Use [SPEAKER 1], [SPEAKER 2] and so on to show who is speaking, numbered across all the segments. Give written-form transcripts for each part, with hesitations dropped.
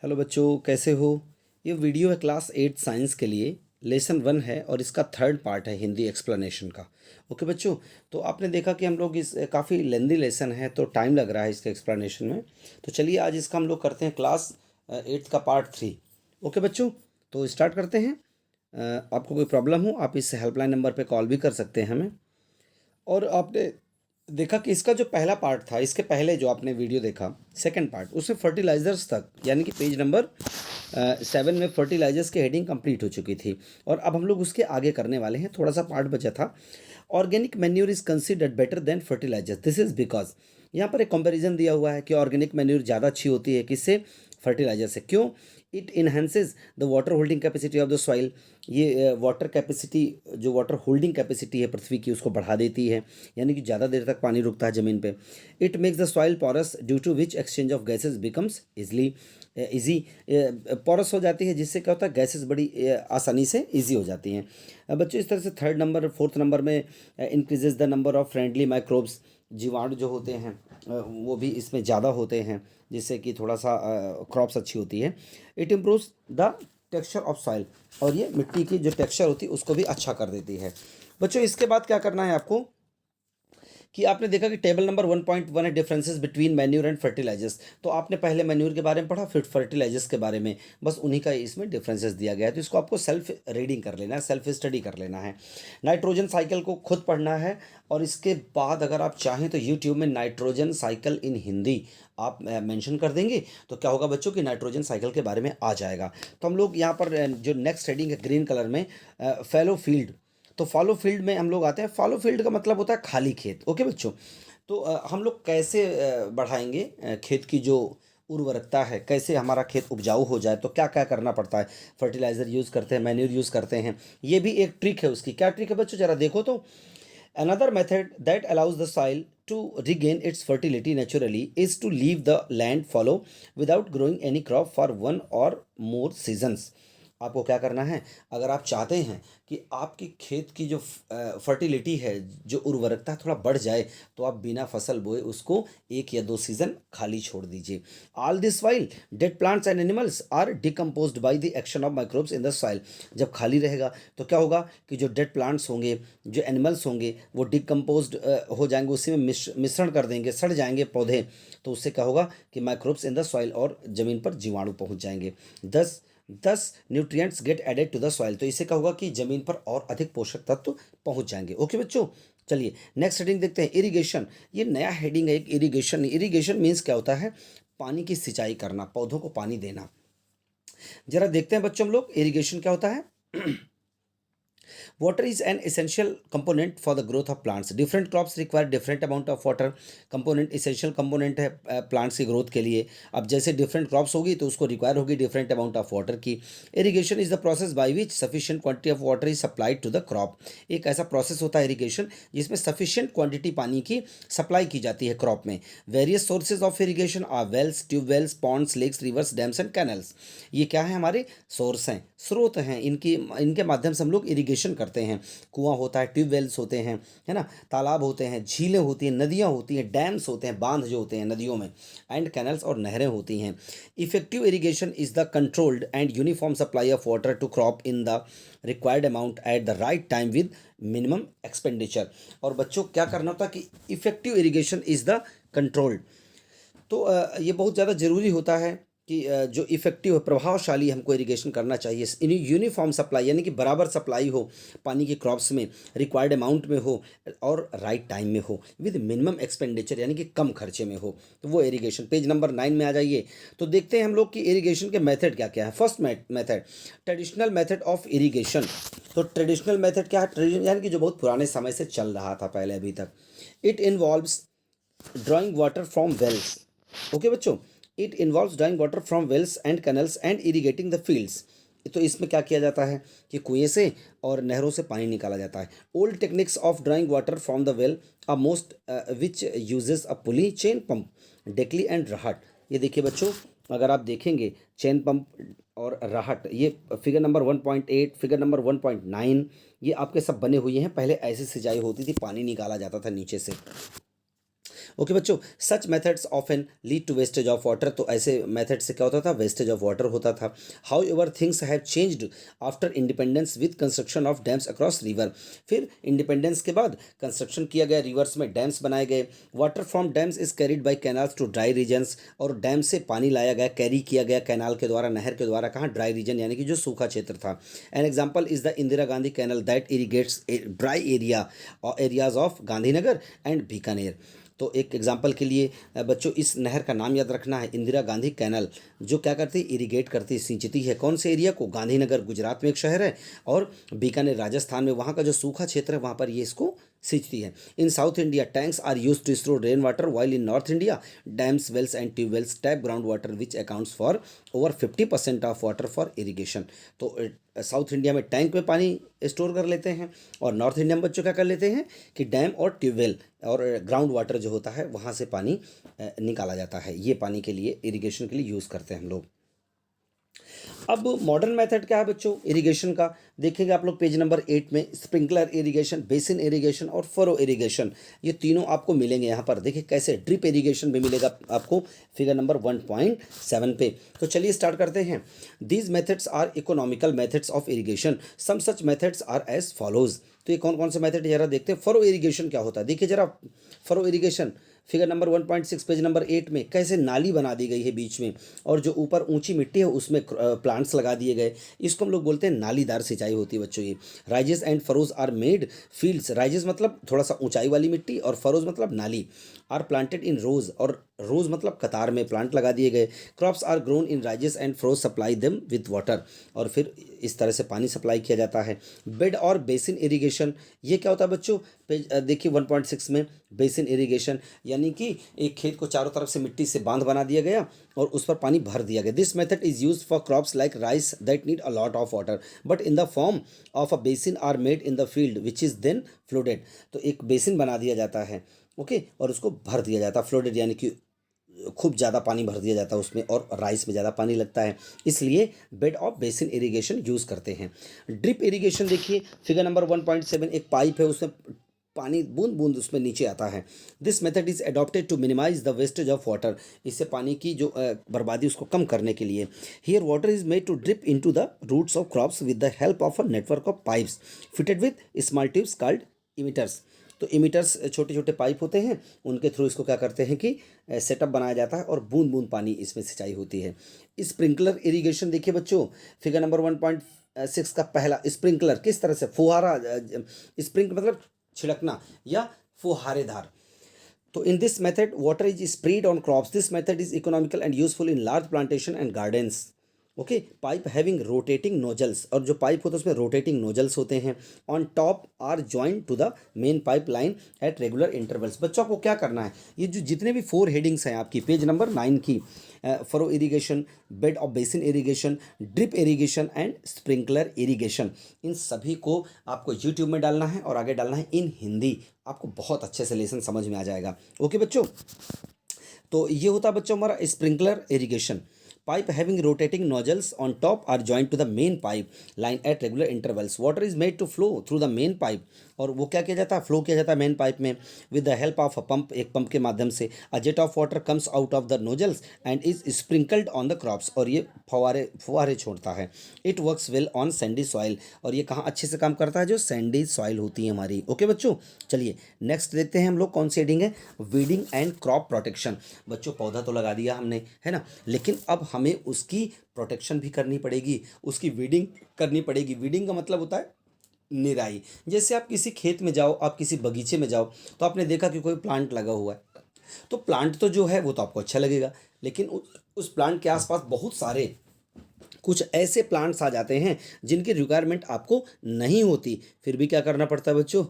[SPEAKER 1] Hello बच्चों, कैसे हो। ये वीडियो है क्लास 8 साइंस के लिए। लेसन 1 है और इसका थर्ड पार्ट है हिंदी एक्सप्लेनेशन का। ओके बच्चों, तो आपने देखा कि हम लोग इस काफ़ी लेंदी लेसन है तो टाइम लग रहा है इसके एक्सप्लेनेशन में। तो चलिए आज इसका हम लोग करते हैं क्लास 8 का पार्ट 3। ओके बच्चों, तो स्टार्ट करते हैं। आपको कोई प्रॉब्लम हो आप इस हेल्पलाइन नंबर पे कॉल भी कर सकते हैं हमें। और आपने देखा कि इसका जो पहला पार्ट था, इसके पहले जो आपने वीडियो देखा सेकंड पार्ट, उसमें फर्टिलाइजर्स तक यानी कि पेज नंबर 7 में फर्टिलाइजर्स की हेडिंग कंप्लीट हो चुकी थी। और अब हम लोग उसके आगे करने वाले हैं, थोड़ा सा पार्ट बचा था। Organic manure is considered better than fertiliser, this is because यहाँ पर एक कंपैरिजन दिया हुआ है कि ऑर्गेनिक मैन्योर ज़्यादा अच्छी होती है किससे, फर्टिलाइजर से। क्यों? It enhances the water holding capacity of the soil. ये वाटर कैपेसिटी, जो वाटर होल्डिंग कैपेसिटी है पृथ्वी की, उसको बढ़ा देती है, यानी कि ज़्यादा देर तक पानी रुकता है ज़मीन पे। It makes the soil porous due to which exchange of gases becomes easily easy. Porous हो जाती है जिससे क्या होता है, गैसेज बड़ी आसानी से ईजी हो जाती हैं। बच्चों इस तरह से थर्ड नंबर फोर्थ नंबर में increases the number of friendly microbes. जीवाणु जो होते हैं वो भी इसमें ज़्यादा होते हैं, जिससे कि थोड़ा सा क्रॉप्स अच्छी होती है। It improves the texture of soil, और ये मिट्टी की जो टेक्सचर होती है उसको भी अच्छा कर देती है। बच्चों इसके बाद क्या करना है आपको कि आपने देखा कि टेबल नंबर 1.1 है differences between manure and fertilisers. तो आपने पहले मैन्यूर के बारे में पढ़ा, फिर फर्टिलाइजर्स के बारे में, बस उन्हीं का इसमें डिफरेंसेस दिया गया है। तो इसको आपको सेल्फ रीडिंग कर लेना है, सेल्फ स्टडी कर लेना है। नाइट्रोजन साइकिल को खुद पढ़ना है, और इसके बाद अगर आप चाहें तो यूट्यूब में नाइट्रोजन साइकिल इन हिंदी आप मेंशन कर देंगे तो क्या होगा बच्चों कि नाइट्रोजन साइकिल के बारे में आ जाएगा। तो हम लोग यहाँ पर जो नेक्स्ट हेडिंग है ग्रीन कलर में, फैलो फील्ड। तो फॉलो फील्ड में हम लोग आते हैं। फॉलो फील्ड का मतलब होता है खाली खेत। ओके बच्चों, तो हम लोग कैसे बढ़ाएंगे खेत की जो उर्वरकता है, कैसे हमारा खेत उपजाऊ हो जाए, तो क्या क्या करना पड़ता है। फर्टिलाइज़र यूज़ करते हैं, मैन्यूर यूज़ करते हैं, ये भी एक ट्रिक है उसकी। क्या ट्रिक है बच्चों, ज़रा देखो तो। Another method that allows the soil to regain its fertility naturally is to leave the land fallow without growing any crop for one or more seasons. आपको क्या करना है, अगर आप चाहते हैं कि आपकी खेत की जो फर्टिलिटी है, जो उर्वरकता थोड़ा बढ़ जाए, तो आप बिना फसल बोए उसको 1 या 2 सीजन खाली छोड़ दीजिए। All this while dead plants and animals are decomposed by the action of microbes in the soil. जब खाली रहेगा तो क्या होगा कि जो डेड प्लांट्स होंगे, जो एनिमल्स होंगे, वो डिकम्पोज्ड हो जाएंगे, उसी में मिश्रण कर देंगे, सड़ जाएंगे पौधे। तो उससे क्या होगा कि माइक्रोब्स इन द सॉइल, और ज़मीन पर जीवाणु पहुंच जाएंगे। Thus thus nutrients get added to the soil. तो इससे क्या होगा कि जमीन पर और अधिक पोषक तत्व पहुंच जाएंगे। ओके बच्चों, चलिए नेक्स्ट हेडिंग देखते हैं, इरिगेशन। ये नया हेडिंग है एक, इरिगेशन। इरिगेशन मीन्स क्या होता है, पानी की सिंचाई करना, पौधों को पानी देना। जरा देखते हैं बच्चों हम लोग इरिगेशन क्या होता है। Water is an essential component for the growth of plants. Different crops require different amount of water. Component essential component है plants की growth के लिए। अब जैसे different crops होगी तो उसको require होगी different amount of water की। Irrigation is the process by which sufficient quantity of water is supplied to the crop. एक ऐसा process होता है irrigation जिसमें sufficient quantity पानी की supply की जाती है crop में। Various sources of irrigation are wells, tube wells, ponds, lakes, rivers, dams and canals. ये क्या है, हमारे सोर्स हैं, स्रोत हैं, इनके माध्यम से हम लोग इरिगेशन करते हैं। कुआं होता है, ट्यूबवेल्स होते हैं, है ना, तालाब होते हैं, झीलें होती हैं, नदियाँ होती हैं, डैम्स होते हैं, बांध जो होते हैं नदियों में, एंड कैनल्स और नहरें होती हैं। Effective irrigation is the controlled and uniform supply of water to crop in the required amount at the right time with minimum expenditure. और बच्चों क्या करना होता है कि effective irrigation is the controlled. तो ये बहुत ज़्यादा ज़रूरी होता है कि जो इफ़ेक्टिव है, प्रभावशाली हमको इरिगेशन करना चाहिए। यूनिफॉर्म सप्लाई यानी कि बराबर सप्लाई हो पानी के क्रॉप्स में, रिक्वायर्ड अमाउंट में हो, और राइट टाइम में हो, विद मिनिमम एक्सपेंडिचर यानी कि कम खर्चे में हो। तो वो इरिगेशन पेज नंबर 9 में आ जाइए। तो देखते हैं हम लोग कि इरिगेशन के मेथड क्या क्या है। First method, traditional method of irrigation. तो ट्रेडिशनल मेथड क्या है, यानी कि जो बहुत पुराने समय से चल रहा था पहले अभी तक। It involves drawing water from wells. Okay बच्चों, it involves drawing water from wells and canals and irrigating the fields. तो इसमें क्या किया जाता है कि कुएं से और नहरों से पानी निकाला जाता है। Old techniques of drawing water from the well are most which uses a pulley, chain pump, डेकली एंड राहट। ये देखिए बच्चों, अगर आप देखेंगे चेन पंप और राहट, ये फिगर नंबर 1.8, फिगर नंबर 1.9, ये आपके सब बने हुए हैं। पहले ऐसी सिंचाई होती थी, पानी निकाला जाता था नीचे से। ओके बच्चों, such methods often lead to wastage of water. तो ऐसे मेथड से क्या होता था, वेस्टेज ऑफ वाटर होता था। How ever things have changed after independence with construction of dams across river. फिर इंडिपेंडेंस के बाद कंस्ट्रक्शन किया गया, रिवर्स में डैम्स बनाए गए। Water from dams is carried by canals to dry regions. और डैम से पानी लाया गया, कैरी किया गया कैनाल के द्वारा, नहर के द्वारा, कहाँ, ड्राई रीजन यानी कि जो सूखा क्षेत्र था। An example is the Indira Gandhi canal that irrigates dry areas of Gandhinagar and Bikaner. तो एक एग्जाम्पल के लिए बच्चों इस नहर का नाम याद रखना है, इंदिरा गांधी कैनल, जो क्या करती है, इरीगेट करती, सिंचती है कौन से एरिया को, गांधीनगर गुजरात में एक शहर है, और बीकानेर राजस्थान में, वहाँ का जो सूखा क्षेत्र है वहाँ पर ये इसको सिंचती है। In south India tanks are use to store rain water, while in north India dams, wells and tubewells tap ground water which accounts for over 50% of water for irrigation. तो साउथ इंडिया में tank में पानी store कर लेते हैं, और north India में बच्चों क्या कर लेते हैं कि डैम और ट्यूबवेल और ग्राउंड वाटर जो होता है वहाँ से पानी निकाला जाता है। ये पानी के लिए, इरिगेशन के लिए यूज़ करते हैं हम लोग। अब मॉडर्न मेथड क्या है बच्चों इरिगेशन का, देखेंगे आप लोग पेज नंबर 8 में, स्प्रिंकलर इरिगेशन, बेसिन इरिगेशन और फरो इरिगेशन, ये तीनों आपको मिलेंगे यहाँ पर। देखिए कैसे, ड्रिप इरिगेशन भी मिलेगा आपको फिगर नंबर 1.7 पे। तो चलिए स्टार्ट करते हैं। These methods are economical methods of irrigation, some such methods are as follows. तो ये कौन कौन से मेथड जरा देखते हैं। फरो इरिगेशन क्या होता है, देखिए जरा, furrow irrigation figure number 1.6 page number 8 में कैसे नाली बना दी गई है बीच में, और जो ऊपर ऊंची मिट्टी है उसमें प्लांट्स लगा दिए गए, इसको हम लोग बोलते हैं नालीदार सिंचाई होती है बच्चों ये। Ridges and furrows are made fields, ridges मतलब थोड़ा सा ऊंचाई वाली मिट्टी, और फरोज मतलब नाली, आर प्लांटेड इन रोज, और रोज मतलब कतार में प्लांट लगा दिए गए। Crops are grown in ridges and furrows, supply them with water, और फिर इस तरह से पानी सप्लाई किया जाता है। बेड और बेसिन इरिगेशन, ये क्या होता है बच्चों, पेज देखिए 1.6 में, बेसिन इरिगेशन यानी कि एक खेत को चारों तरफ से मिट्टी से बांध बना दिया गया और उस पर पानी भर दिया गया। This method is use for crops like rice that need a lot of water but in the form of a basin are made in the field which is then flooded. तो एक बेसिन बना दिया जाता है, okay, और उसको भर दिया जाता है, फ्लोडेड यानी कि खूब ज़्यादा पानी भर दिया जाता है उसमें, और राइस में ज़्यादा पानी लगता है, इसलिए bed of basin irrigation use करते हैं। ड्रिप इरिगेशन देखिए फिगर नंबर 1.7, एक पाइप है उसमें पानी बूंद बूंद उसमें नीचे आता है। This method is adopted to minimise the wastage of water, इससे पानी की जो बर्बादी उसको कम करने के लिए। Here water is made to drip into the roots of crops with the help of a network of pipes fitted with small tubes called emitters. तो इमिटर्स छोटे छोटे पाइप होते हैं, उनके थ्रू इसको क्या करते हैं कि सेटअप बनाया जाता है और बूंद बूंद पानी इसमें सिंचाई होती है। स्प्रिंकलर इरिगेशन देखिए बच्चों फिगर नंबर 1.6 का पहला, स्प्रिंकलर किस तरह से, फुहारा, स्प्रिंक मतलब छिड़कना या फुहारेदार। तो in this method water is sprayed on crops. This method is economical and useful in large plantation and gardens. Okay, pipe having rotating nozzles, और जो पाइप होता है उसमें रोटेटिंग नोजल्स होते हैं। On top are join to the main pipeline at regular intervals. बच्चों को क्या करना है, ये जो जितने भी 4 हेडिंग्स हैं आपकी पेज नंबर 9 की, furrow irrigation, bed of basin irrigation, drip irrigation and sprinkler irrigation, इन सभी को आपको यूट्यूब में डालना है और आगे डालना है इन हिंदी, आपको बहुत अच्छे से लेसन समझ में आ जाएगा। ओके बच्चों, तो ये होता है बच्चों हमारा sprinkler irrigation. Pipe having rotating nozzles on top are joined to the main pipe line at regular intervals. Water is made to flow through the main pipe, और वो क्या किया जाता है, फ्लो किया जाता है मेन पाइप में with the help of a pump, एक पंप के माध्यम से। A jet of water comes out of the nozzles and is sprinkled on the crops, और ये फुहारे फुहारे छोड़ता है। It works well on Sandy soil, और ये कहाँ अच्छे से काम करता है, जो सैंडी सॉइल होती है हमारी। ओके बच्चों, चलिए नेक्स्ट देखते हैं हम लोग कौन सी हेडिंग है, वीडिंग एंड क्रॉप प्रोटेक्शन। बच्चों पौधा तो लगा दिया हमने, है ना, लेकिन अब हमें उसकी प्रोटेक्शन भी करनी पड़ेगी, उसकी वीडिंग करनी पड़ेगी। वीडिंग का मतलब होता है निराई। जैसे आप किसी खेत में जाओ, आप किसी बगीचे में जाओ, तो आपने देखा कि कोई प्लांट लगा हुआ है, तो प्लांट तो जो है वो तो आपको अच्छा लगेगा, लेकिन उस प्लांट के आसपास बहुत सारे कुछ ऐसे प्लांट्स आ जाते हैं जिनकी रिक्वायरमेंट आपको नहीं होती, फिर भी क्या करना पड़ता है बच्चों,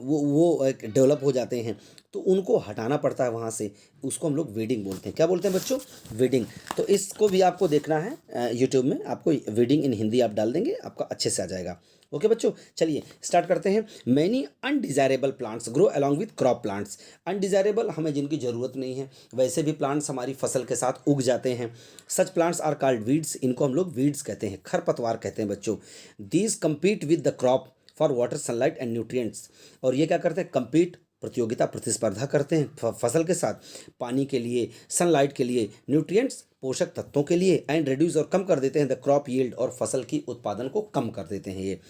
[SPEAKER 1] वो डेवलप हो जाते हैं, तो उनको हटाना पड़ता है वहाँ से, उसको हम लोग वीडिंग बोलते हैं। क्या बोलते हैं बच्चों, वीडिंग। तो इसको भी आपको देखना है यूट्यूब में, आपको वीडिंग इन हिंदी आप डाल देंगे, आपका अच्छे से आ जाएगा। ओके बच्चों, चलिए स्टार्ट करते हैं। Many undesirable plants grow along with crop plants. Undesirable हमें जिनकी ज़रूरत नहीं है, वैसे भी प्लांट्स हमारी फसल के साथ उग जाते हैं। Such plants are called weeds, इनको हम लोग वीड्स कहते हैं, खरपतवार कहते हैं बच्चों। These compete with the crop for water, sunlight and nutrients, और ये क्या करते हैं, कम्पीट प्रतियोगिता प्रतिस्पर्धा करते हैं फसल के साथ, पानी के लिए, सनलाइट के लिए, न्यूट्रिएंट्स पोषक तत्वों के लिए, एंड रिड्यूस और कम कर देते हैं द क्रॉप यील्ड, और फसल की उत्पादन को कम कर देते हैं ये।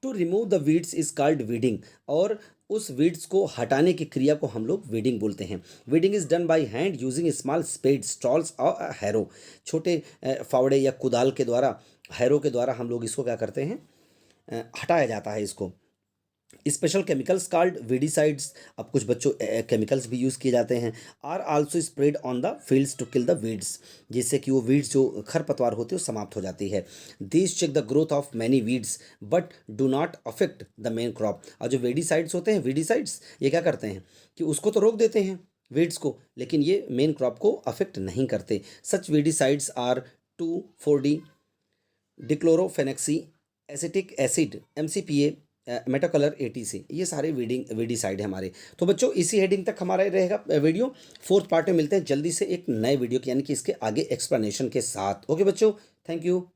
[SPEAKER 1] To remove the weeds is called weeding, और उस वीड्स को हटाने की क्रिया को हम लोग वीडिंग बोलते हैं। Weeding is done by hand using small spades, stalls और हैरो, छोटे फावड़े या कुदाल के द्वारा, हैरो के द्वारा हम लोग इसको क्या करते हैं, हटाया जाता है इसको। स्पेशल केमिकल्स कॉल्ड वीडिसाइड्स, अब कुछ बच्चों केमिकल्स भी यूज़ किए जाते हैं, are also spread on the fields to kill the weeds, जिससे कि वो वीड्स जो खरपतवार होते हैं वो समाप्त हो जाती है। These check the growth of many weeds but do not affect the main crop, और जो वीडिसाइड्स होते हैं, वीडिसाइड्स ये क्या करते हैं कि उसको तो रोक देते हैं वीड्स को, लेकिन ये मेन क्रॉप को अफेक्ट नहीं करते। Such weedicides are 2,4-D dichlorophenoxy, acetic acid, MCPA, metolachlor, ATC, ये सारे वीडिसाइड है हमारे। तो बच्चों इसी हेडिंग तक हमारा रहेगा वीडियो। फोर्थ पार्ट में मिलते हैं जल्दी से एक नए वीडियो की, यानी कि इसके आगे एक्सप्लेनेशन के साथ। ओके बच्चों, थैंक यू।